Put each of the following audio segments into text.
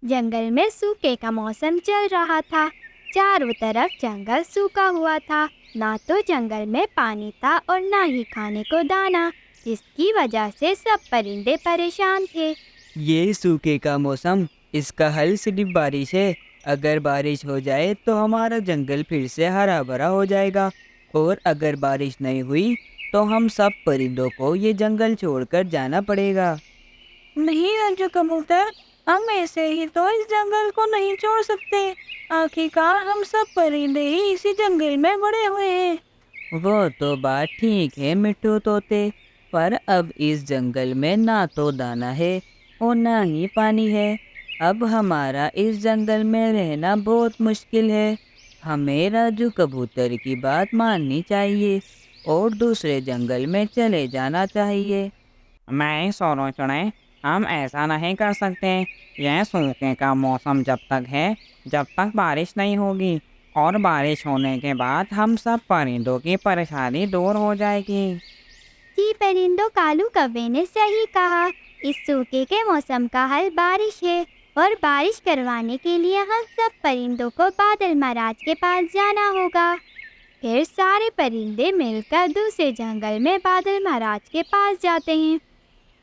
जंगल में सूखे का मौसम चल रहा था। चारों तरफ जंगल सूखा हुआ था। ना तो जंगल में पानी था और ना ही खाने को दाना, जिसकी वजह से सब परिंदे परेशान थे। ये सूखे का मौसम, इसका हल सिर्फ बारिश है। अगर बारिश हो जाए तो हमारा जंगल फिर से हरा भरा हो जाएगा, और अगर बारिश नहीं हुई तो हम सब परिंदों को ये जंगल छोड़कर जाना पड़ेगा। नहीं रज्जू कबूतर, हम ऐसे ही तो इस जंगल को नहीं छोड़ सकते। आखिरकार हम सब परिंदे ही इसी जंगल में बड़े हुए हैं। वो तो बात ठीक है मिट्टू तोते, पर अब इस जंगल में ना तो दाना है और ना ही पानी है। अब हमारा इस जंगल में रहना बहुत मुश्किल है। हमें राजू कबूतर की बात माननी चाहिए और दूसरे जंगल में चले जाना चाहिए। नहीं सोनू चुड़े, हम ऐसा नहीं कर सकते। यह सूखे का मौसम जब तक है, जब तक बारिश नहीं होगी, और बारिश होने के बाद हम सब परिंदों की परेशानी दूर हो जाएगी। जी परिंदों, कालू कौवे ने सही कहा। इस सूखे के मौसम का हल बारिश है, और बारिश करवाने के लिए हम सब परिंदों को बादल महाराज के पास जाना होगा। फिर सारे परिंदे मिलकर दूसरे जंगल में बादल महाराज के पास जाते हैं।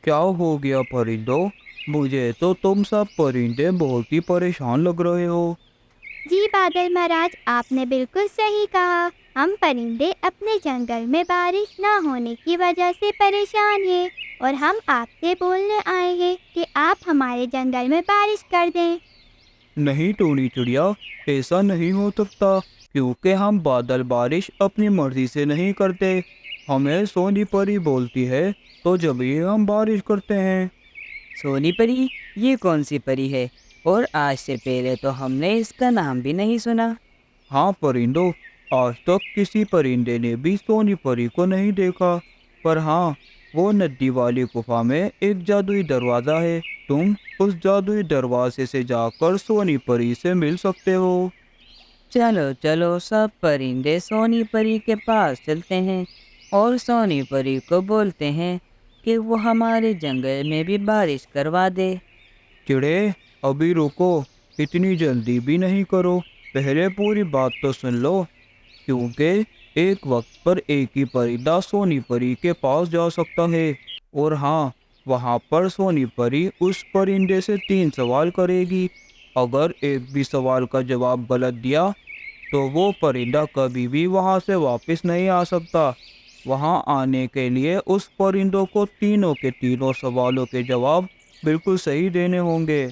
क्या हो गया परिंदों? मुझे तो तुम सब परिंदे बहुत ही परेशान लग रहे हो। जी बादल महाराज, आपने बिल्कुल सही कहा। हम परिंदे अपने जंगल में बारिश न होने की वजह से परेशान हैं, और हम आपसे बोलने आए हैं कि आप हमारे जंगल में बारिश कर दें। नहीं टोनी चिड़िया, ऐसा नहीं हो सकता, क्योंकि हम बादल बारिश अपनी मर्जी से नहीं करते। हमें सोनी परी बोलती है तो जब ही हम बारिश करते हैं। सोनी परी? ये कौन सी परी है? और आज से पहले तो हमने इसका नाम भी नहीं सुना। हाँ परिंदों, आज तक किसी परिंदे ने भी सोनी परी को नहीं देखा। पर हाँ, वो नदी वाली गुफा में एक जादुई दरवाज़ा है। तुम उस जादुई दरवाजे से जाकर सोनी परी से मिल सकते हो। चलो चलो, सब परिंदे सोनी परी के पास चलते हैं और सोनी परी को बोलते हैं कि वो हमारे जंगल में भी बारिश करवा दे। चिड़े, अभी रुको, इतनी जल्दी भी नहीं करो। पहले पूरी बात तो सुन लो, क्योंकि एक वक्त पर एक ही परिंदा सोनी परी के पास जा सकता है। और हाँ, वहाँ पर सोनी परी उस परिंदे से 3 सवाल करेगी। अगर एक भी सवाल का जवाब गलत दिया तो वो परिंदा कभी भी वहाँ से वापस नहीं आ सकता। वहाँ आने के लिए उस परिंदों को तीनों के तीनों सवालों के जवाब बिल्कुल सही देने होंगे।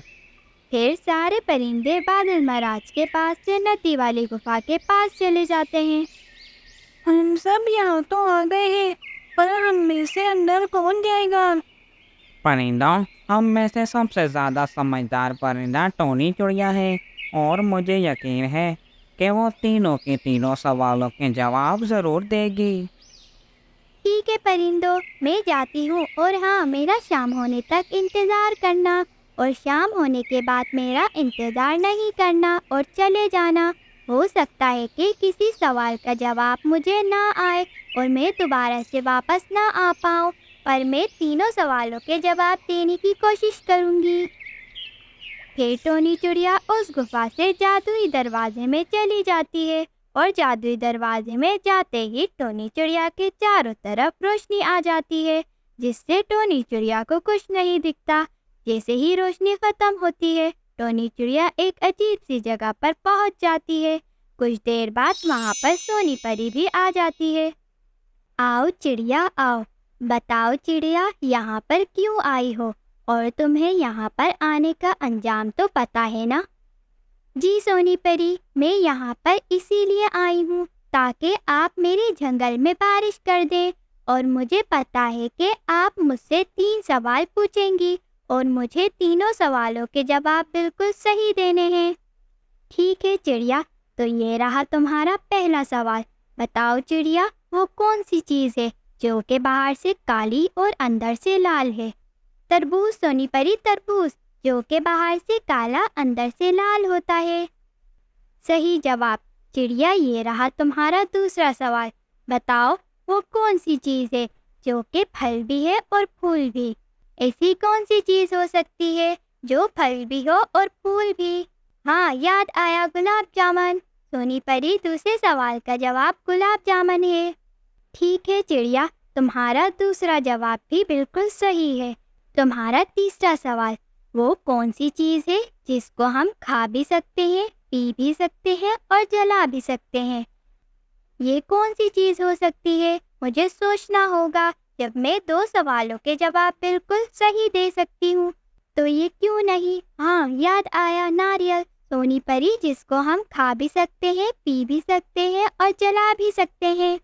फिर सारे परिंदे बादल महाराज के पास से नदी वाली गुफा के पास चले जाते हैं। हम सब यहाँ तो आ गए हैं, पर हम में से अंदर कौन जाएगा? परिंदों, हम में से सबसे ज़्यादा समझदार परिंदा टोनी चिड़िया है, और मुझे यकीन है कि वो तीनों के तीनों सवालों के जवाब ज़रूर देगी। ठीक है परिंदों, मैं जाती हूँ, और हाँ, मेरा शाम होने तक इंतज़ार करना, और शाम होने के बाद मेरा इंतज़ार नहीं करना और चले जाना। हो सकता है कि किसी सवाल का जवाब मुझे ना आए और मैं दोबारा से वापस ना आ पाऊँ, पर मैं तीनों सवालों के जवाब देने की कोशिश करूँगी। फिर टोनी चिड़िया उस गुफा से जादुई दरवाजे में चली जाती है, और जादुई दरवाजे में जाते ही टोनी चिड़िया के चारों तरफ रोशनी आ जाती है, जिससे टोनी चिड़िया को कुछ नहीं दिखता। जैसे ही रोशनी खत्म होती है, टोनी चिड़िया एक अजीब सी जगह पर पहुंच जाती है। कुछ देर बाद वहां पर सोनी परी भी आ जाती है। आओ चिड़िया आओ, बताओ चिड़िया, यहाँ पर क्यों आई हो, और तुम्हें यहाँ पर आने का अंजाम तो पता है ना? जी सोनी परी, मैं यहाँ पर इसीलिए आई हूँ ताकि आप मेरे जंगल में बारिश कर दें, और मुझे पता है कि आप मुझसे 3 सवाल पूछेंगी, और मुझे तीनों सवालों के जवाब बिल्कुल सही देने हैं। ठीक है चिड़िया, तो ये रहा तुम्हारा पहला सवाल। बताओ चिड़िया, वो कौन सी चीज़ है जो कि बाहर से काली और अंदर से लाल है? तरबूज सोनी परी, तरबूज, जो कि बाहर से काला अंदर से लाल होता है। सही जवाब। चिड़िया, ये रहा तुम्हारा दूसरा सवाल। बताओ वो कौन सी चीज़ है जो कि फल भी है और फूल भी? ऐसी कौन सी चीज़ हो सकती है जो फल भी हो और फूल भी। हाँ, याद आया, गुलाब जामुन। सोनी परी, दूसरे सवाल का जवाब गुलाब जामुन है। ठीक है चिड़िया, तुम्हारा दूसरा जवाब भी बिल्कुल सही है। तुम्हारा तीसरा सवाल, वो कौन सी चीज़ है जिसको हम खा भी सकते हैं, पी भी सकते हैं और जला भी सकते हैं? ये कौन सी चीज़ हो सकती है? मुझे सोचना होगा। जब मैं 2 सवालों के जवाब बिल्कुल सही दे सकती हूँ तो ये क्यों नहीं? हाँ, याद आया, नारियल। सोनी परी, जिसको हम खा भी सकते हैं, पी भी सकते हैं और जला भी सकते हैं।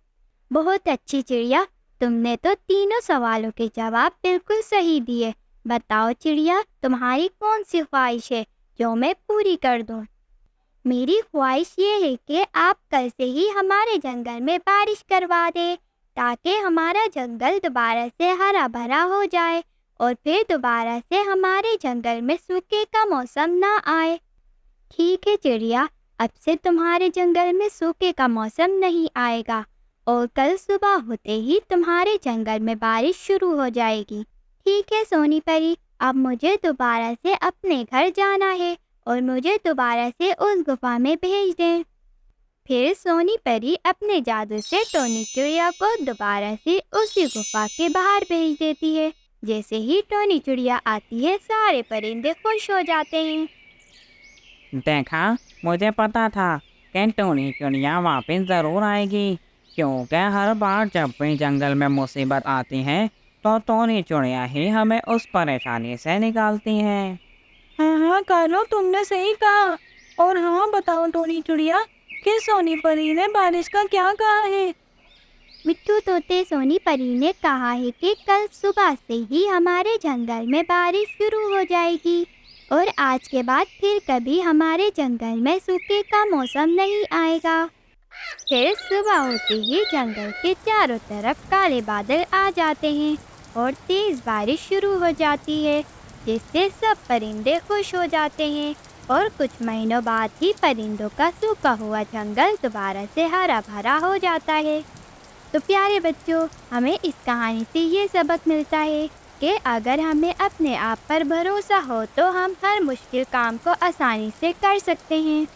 बहुत अच्छी चिड़िया, तुमने तो तीनों सवालों के जवाब बिल्कुल सही दिए। बताओ चिड़िया, तुम्हारी कौन सी ख्वाहिश है जो मैं पूरी कर दूं? मेरी ख्वाहिश ये है कि आप कल से ही हमारे जंगल में बारिश करवा दें, ताकि हमारा जंगल दोबारा से हरा भरा हो जाए और फिर दोबारा से हमारे जंगल में सूखे का मौसम ना आए। ठीक है चिड़िया, अब से तुम्हारे जंगल में सूखे का मौसम नहीं आएगा और कल सुबह होते ही तुम्हारे जंगल में बारिश शुरू हो जाएगी। ठीक है सोनी परी, अब मुझे दोबारा से अपने घर जाना है और मुझे दोबारा से उस गुफा में भेज दें। फिर सोनी परी अपने जादू से टोनी चिड़िया को दोबारा से उसी गुफा के बाहर भेज देती है। जैसे ही टोनी चिड़िया आती है, सारे परिंदे खुश हो जाते हैं। देखा, मुझे पता था कि टोनी चिड़िया वापस ज़रूर आएगी, क्योंकि हर बार जब भी जंगल में मुसीबत आती है तो टोनी चिड़िया ही हमें उस परेशानी से निकालती हैं। हाँ हाँ कार्लो, तुमने सही कहा। और हाँ, बताओ टोनी चिड़िया कि सोनी परी ने बारिश का क्या कहा है? मिट्टू तोते, सोनी परी ने कहा है कि कल सुबह से ही हमारे जंगल में बारिश शुरू हो जाएगी और आज के बाद फिर कभी हमारे जंगल में सूखे का मौसम नहीं आएगा। फिर सुबह होते ही जंगल के चारों तरफ काले बादल आ जाते हैं और तेज बारिश शुरू हो जाती है, जिससे सब परिंदे खुश हो जाते हैं और कुछ महीनों बाद ही परिंदों का सूखा हुआ जंगल दोबारा से हरा भरा हो जाता है। तो प्यारे बच्चों, हमें इस कहानी से ये सबक मिलता है कि अगर हमें अपने आप पर भरोसा हो तो हम हर मुश्किल काम को आसानी से कर सकते हैं।